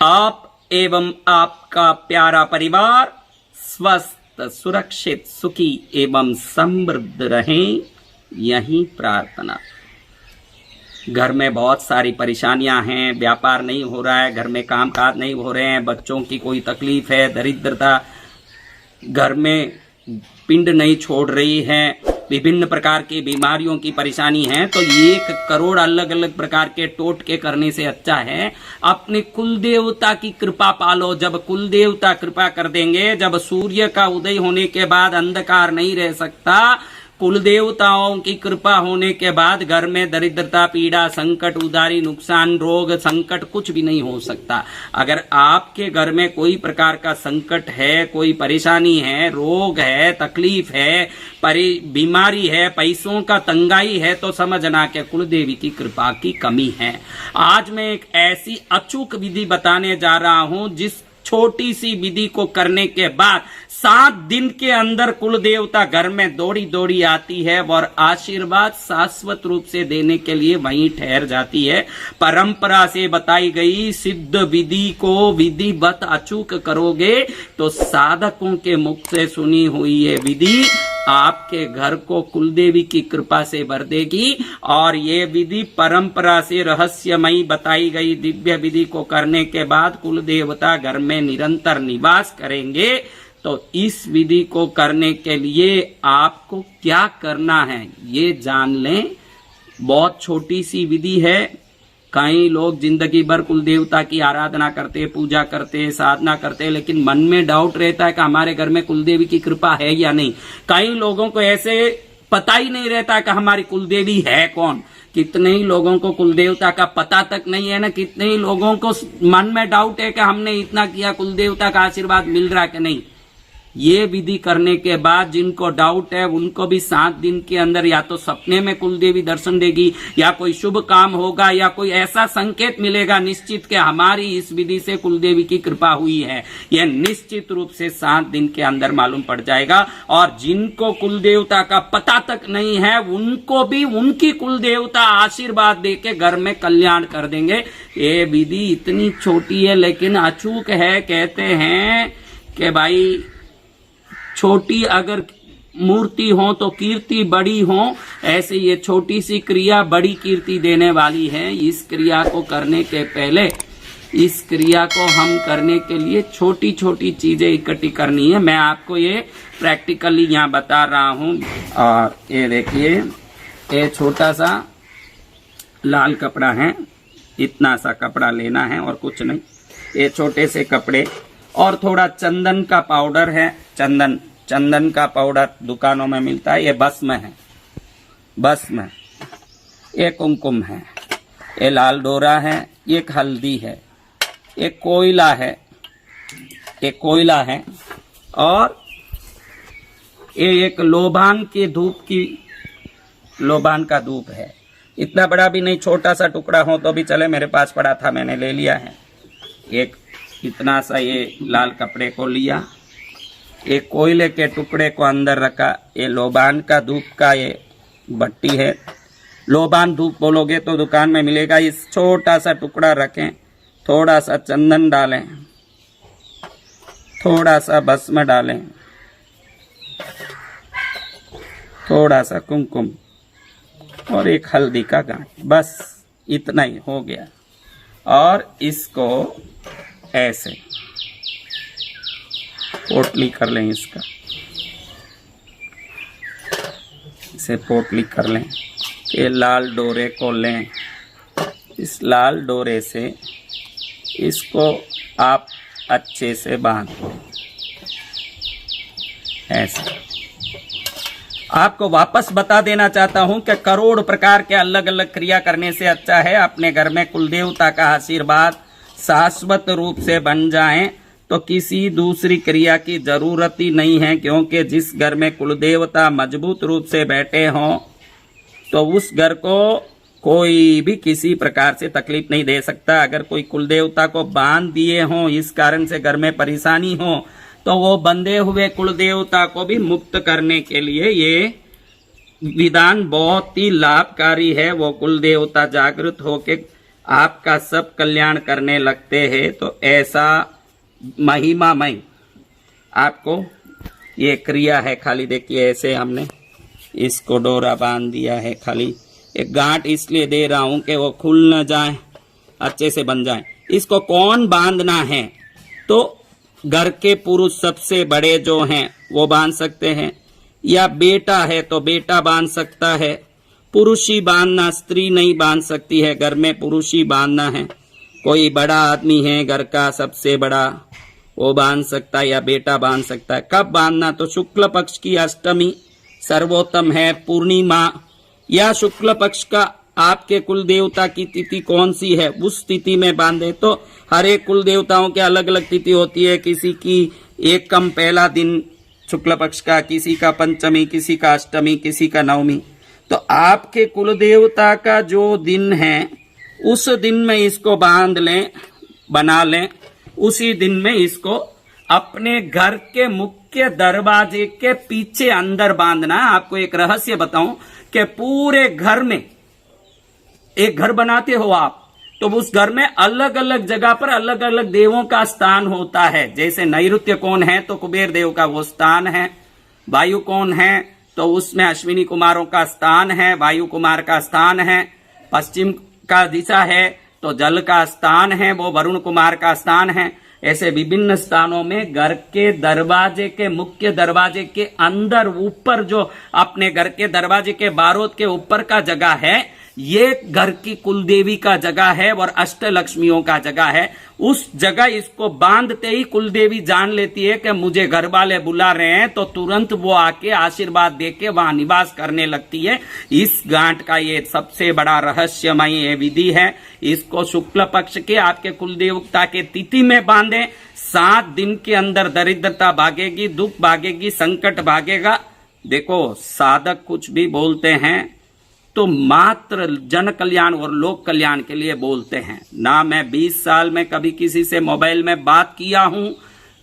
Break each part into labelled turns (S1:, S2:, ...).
S1: आप एवं आपका प्यारा परिवार स्वस्थ, सुरक्षित, सुखी एवं समृद्ध रहें, यही प्रार्थना। घर में बहुत सारी परेशानियां हैं, व्यापार नहीं हो रहा है, घर में कामकाज नहीं हो रहे हैं, बच्चों की कोई तकलीफ है, दरिद्रता घर में पिंड नहीं छोड़ रही है, विभिन्न प्रकार की बीमारियों की परेशानी है, तो 1 करोड़ अलग अलग प्रकार के टोटके करने से अच्छा है अपने कुल देवता की कृपा पालो। जब कुल देवता कृपा कर देंगे, जब सूर्य का उदय होने के बाद अंधकार नहीं रह सकता, कुल देवताओं की कृपा होने के बाद घर में दरिद्रता, पीड़ा, संकट, उदारी, नुकसान, रोग, संकट कुछ भी नहीं हो सकता। अगर आपके घर में कोई प्रकार का संकट है, कोई परेशानी है, रोग है, तकलीफ है, बीमारी है, पैसों का तंगाई है, तो समझना कि कुल देवी की कृपा की कमी है। आज मैं एक ऐसी अचूक विधि बताने जा रहा हूं जिस छोटी सी विधि को करने के बाद 7 दिन के अंदर कुल देवता घर में दौड़ी दौड़ी आती है और आशीर्वाद शाश्वत रूप से देने के लिए वहीं ठहर जाती है। परंपरा से बताई गई सिद्ध विधि को विधिवत अचूक करोगे तो साधकों के मुख से सुनी हुई ये विधि आपके घर को कुलदेवी की कृपा से भर देगी। और ये विधि परंपरा से रहस्यमयी बताई गई दिव्य विधि को करने के बाद कुल देवता घर में निरंतर निवास करेंगे। तो इस विधि को करने के लिए आपको क्या करना है ये जान लें। बहुत छोटी सी विधि है। कई लोग जिंदगी भर कुल देवता की आराधना करते, पूजा करते, साधना करते, लेकिन मन में डाउट रहता है कि हमारे घर में कुलदेवी की कृपा है या नहीं। कई लोगों को ऐसे पता ही नहीं रहता कि हमारी कुलदेवी है कौन। कितने ही लोगों को कुलदेवता का पता तक नहीं है ना। कितने ही लोगों को मन में डाउट है कि हमने इतना किया, कुलदेवता का आशीर्वाद मिल रहा कि नहीं। ये विधि करने के बाद जिनको डाउट है उनको भी 7 दिन के अंदर या तो सपने में कुलदेवी दर्शन देगी, या कोई शुभ काम होगा, या कोई ऐसा संकेत मिलेगा निश्चित कि हमारी इस विधि से कुलदेवी की कृपा हुई है। यह निश्चित रूप से 7 दिन के अंदर मालूम पड़ जाएगा। और जिनको कुलदेवता का पता तक नहीं है उनको भी उनकी कुलदेवता आशीर्वाद देके घर में कल्याण कर देंगे। ये विधि इतनी छोटी है लेकिन अचूक है। कहते हैं कि भाई छोटी अगर मूर्ति हो तो कीर्ति बड़ी हो, ऐसे ये छोटी सी क्रिया बड़ी कीर्ति देने वाली है। इस क्रिया को करने के पहले, इस क्रिया को हम करने के लिए छोटी छोटी चीजें इकट्ठी करनी है। मैं आपको ये प्रैक्टिकली यहाँ बता रहा हूँ। और ये देखिए, ये छोटा सा लाल कपड़ा है, इतना सा कपड़ा लेना है और कुछ नहीं। ये छोटे से कपड़े और थोड़ा चंदन का पाउडर है। चंदन का पाउडर दुकानों में मिलता है। ये भस्म है, भस्म। ये कुमकुम है, ये लाल डोरा है, ये हल्दी है, ये कोयला है, ये कोयला है, और ये एक लोबान के धूप की, लोबान का धूप है। इतना बड़ा भी नहीं, छोटा सा टुकड़ा हो तो भी चले। मेरे पास पड़ा था, मैंने ले लिया है। एक इतना सा ये लाल कपड़े को लिया, एक कोयले के टुकड़े को अंदर रखा। ये लोबान का धूप का ये भट्टी है। लोबान धूप बोलोगे तो दुकान में मिलेगा। इस छोटा सा टुकड़ा रखें, थोड़ा सा चंदन डालें, थोड़ा सा भस्म डालें, थोड़ा सा कुमकुम और एक हल्दी का गांठ। बस इतना ही हो गया। और इसको ऐसे पोटली कर लें, इसका इसे पोटली कर लें। ये लाल डोरे को लें, इस लाल डोरे से इसको आप अच्छे से बांध लो ऐसे। आपको वापस बता देना चाहता हूं कि करोड़ प्रकार के अलग अलग क्रिया करने से अच्छा है अपने घर में कुलदेवता का आशीर्वाद शाश्वत रूप से बन जाए तो किसी दूसरी क्रिया की जरूरत ही नहीं है। क्योंकि जिस घर में कुलदेवता मजबूत रूप से बैठे हों तो उस घर को कोई भी किसी प्रकार से तकलीफ नहीं दे सकता। अगर कोई कुलदेवता को बांध दिए हों, इस कारण से घर में परेशानी हो, तो वो बंधे हुए कुलदेवता को भी मुक्त करने के लिए ये विधान बहुत ही लाभकारी है। वो कुलदेवता जागृत होके आपका सब कल्याण करने लगते हैं। तो ऐसा महिमामय आपको ये क्रिया है। खाली देखिए ऐसे हमने इसको डोरा बांध दिया है। खाली एक गांठ इसलिए दे रहा हूं कि वो खुल न जाए, अच्छे से बन जाए। इसको कौन बांधना है? तो घर के पुरुष सबसे बड़े जो हैं वो बांध सकते हैं, या बेटा है तो बेटा बांध सकता है। पुरुष ही बांधना, स्त्री नहीं बांध सकती है। घर में पुरुष ही बांधना है। कोई बड़ा आदमी है घर का सबसे बड़ा, वो बांध सकता है, या बेटा बांध सकता है। कब बांधना? तो शुक्ल पक्ष की अष्टमी सर्वोत्तम है, पूर्णिमा, या शुक्ल पक्ष का आपके कुल देवता की तिथि कौन सी है उस तिथि में बांधे। तो हर एक कुल देवताओं के अलग अलग तिथि होती है। किसी की एक कम पहला दिन शुक्ल पक्ष का, किसी का पंचमी, किसी का अष्टमी, किसी का नवमी। तो आपके कुल देवता का जो दिन है उस दिन में इसको बांध लें, बना लें। उसी दिन में इसको अपने घर के मुख्य दरवाजे के पीछे अंदर बांधना है। आपको एक रहस्य बताऊं कि पूरे घर में एक घर बनाते हो आप, तो उस घर में अलग अलग जगह पर अलग अलग देवों का स्थान होता है। जैसे नैऋत्य कोण है तो कुबेर देव का वो स्थान है, वायु कोण है तो उसमें अश्विनी कुमारों का स्थान है, वायु कुमार का स्थान है। पश्चिम का दिशा है तो जल का स्थान है, वो वरुण कुमार का स्थान है। ऐसे विभिन्न स्थानों में घर के दरवाजे के मुख्य दरवाजे के अंदर ऊपर जो अपने घर के दरवाजे के बारोद के ऊपर का जगह है, ये घर की कुलदेवी का जगह है और अष्टलक्ष्मियों का जगह है। उस जगह इसको बांधते ही कुलदेवी जान लेती है कि मुझे घर वाले बुला रहे हैं, तो तुरंत वो आके आशीर्वाद देके वहां निवास करने लगती है। इस गांठ का ये सबसे बड़ा रहस्यमय ये विधि है। इसको शुक्ल पक्ष के आपके कुलदेवता के तिथि में बांधे। 7 दिन के अंदर दरिद्रता भागेगी, दुख भागेगी, संकट भागेगा। देखो साधक कुछ भी बोलते हैं तो मात्र जन कल्याण और लोक कल्याण के लिए बोलते हैं। ना मैं 20 साल में कभी किसी से मोबाइल में बात किया हूं,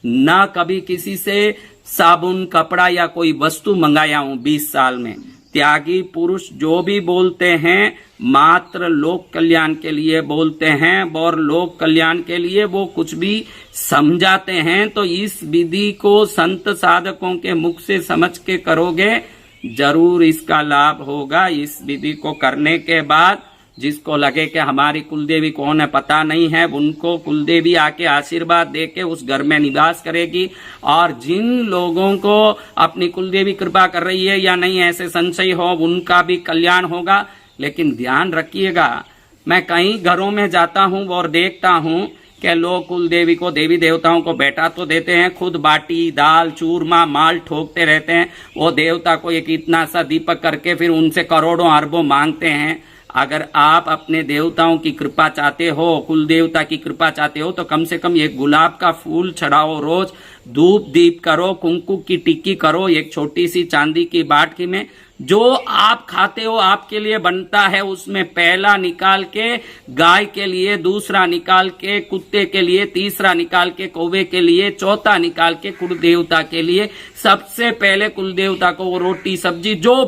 S1: ना कभी किसी से साबुन, कपड़ा या कोई वस्तु मंगाया हूं 20 साल में। त्यागी पुरुष जो भी बोलते हैं मात्र लोक कल्याण के लिए बोलते हैं, और लोक कल्याण के लिए वो कुछ भी समझाते हैं। तो इस विधि को संत साधकों के मुख से समझ के करोगे, जरूर इसका लाभ होगा। इस विधि को करने के बाद जिसको लगे कि हमारी कुलदेवी कौन है पता नहीं है, उनको कुलदेवी आके आशीर्वाद देके उस घर में निवास करेगी। और जिन लोगों को अपनी कुलदेवी कृपा कर रही है या नहीं ऐसे संशय हो, उनका भी कल्याण होगा। लेकिन ध्यान रखिएगा, मैं कई घरों में जाता हूं और देखता हूं कि लोग कुल देवी को, देवी देवताओं को बैठा तो देते हैं, खुद बाटी, दाल, चूरमा, माल ठोकते रहते हैं। वो देवता को एक इतना सा दीपक करके फिर उनसे करोड़ों अरबों मांगते हैं। अगर आप अपने देवताओं की कृपा चाहते हो, कुल देवता की कृपा चाहते हो, तो कम से कम एक गुलाब का फूल चढ़ाओ, रोज धूप दीप करो, कुंकु की टिक्की करो, एक छोटी सी चांदी की बाटकी में जो आप खाते हो आपके लिए बनता है, उसमें पहला निकाल के गाय के लिए, दूसरा निकाल के कुत्ते के लिए, तीसरा निकाल के कौवे के लिए, चौथा निकाल के कुल देवता के लिए। सबसे पहले कुल देवता को वो रोटी सब्जी जो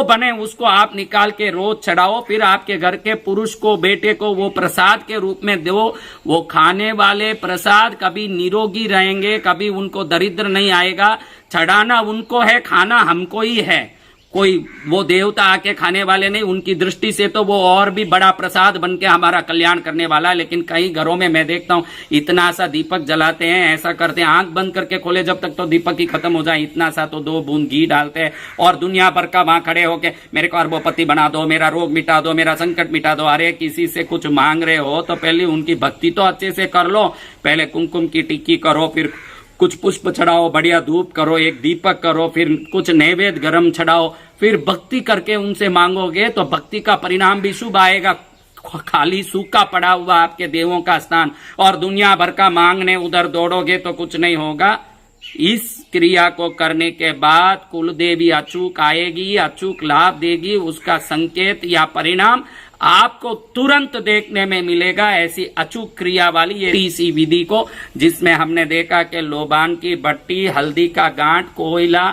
S1: बने उसको आप निकाल के रोज चढ़ाओ। फिर आपके घर के पुरुष को, बेटे को वो प्रसाद के रूप में दो। वो खाने वाले प्रसाद कभी निरोगी रहेंगे, कभी उनको दरिद्र नहीं आएगा। चढ़ाना उनको है, खाना हमको ही है। कोई वो देवता आके खाने वाले नहीं, उनकी दृष्टि से तो वो और भी बड़ा प्रसाद बन के हमारा कल्याण करने वाला है। लेकिन कई घरों में मैं देखता हूं इतना सा दीपक जलाते हैं, ऐसा करते हैं, आंख बंद करके खोले जब तक तो दीपक ही खत्म हो जाए, इतना सा तो 2 बूंद घी डालते हैं और दुनिया भर का वहां खड़े होके मेरे को अरबोपति बना दो, मेरा रोग मिटा दो, मेरा संकट मिटा दो। अरे किसी से कुछ मांग रहे हो तो पहले उनकी भक्ति तो अच्छे से कर लो। पहले कुमकुम की टिक्की करो, फिर कुछ पुष्प चढ़ाओ, बढ़िया धूप करो, एक दीपक करो, फिर कुछ नैवेद्य गरम चढ़ाओ, फिर भक्ति करके उनसे मांगोगे तो भक्ति का परिणाम भी शुभ आएगा। खाली सूखा पड़ा हुआ आपके देवों का स्थान और दुनिया भर का मांगने उधर दौड़ोगे तो कुछ नहीं होगा। इस क्रिया को करने के बाद कुल देवी अचूक आएगी, अचूक लाभ देगी। उसका संकेत या परिणाम आपको तुरंत देखने में मिलेगा। ऐसी अचूक क्रिया वाली ये इसी विधि को, जिसमें हमने देखा कि लोबान की भट्टी, हल्दी का गांठ, कोयला,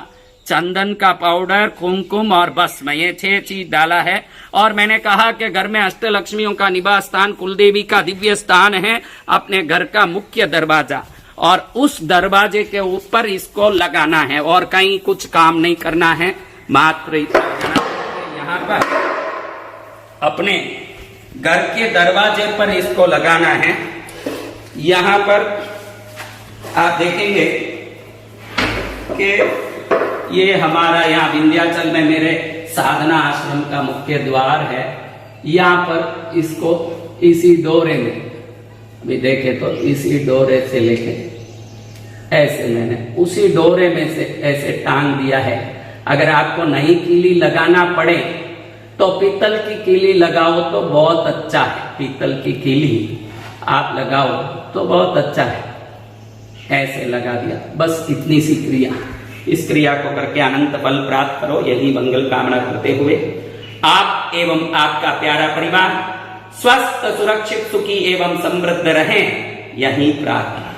S1: चंदन का पाउडर, कुमकुम और भस्म, ये 6 चीज डाला है। और मैंने कहा कि घर में अष्टलक्ष्मियों का निवास स्थान, कुलदेवी का दिव्य स्थान है, अपने घर का मुख्य दरवाजा, और उस दरवाजे के ऊपर इसको लगाना है और कहीं कुछ काम नहीं करना है, मात्र यहाँ पर अपने घर के दरवाजे पर इसको लगाना है। यहाँ पर आप देखेंगे कि ये हमारा यहाँ विंध्याचल में मेरे साधना आश्रम का मुख्य द्वार है। यहाँ पर इसको इसी डोरे में, अभी देखे तो इसी डोरे से लेके ऐसे मैंने उसी डोरे में से ऐसे टांग दिया है। अगर आपको नई कीली लगाना पड़े तो पीतल की कीली लगाओ तो बहुत अच्छा है, पीतल की कीली आप लगाओ तो बहुत अच्छा है। ऐसे लगा दिया, बस इतनी सी क्रिया। इस क्रिया को करके अनंत फल प्राप्त करो, यही मंगल कामना करते हुए आप एवं आपका प्यारा परिवार स्वस्थ, सुरक्षित, सुखी एवं समृद्ध रहें, यही प्रार्थना।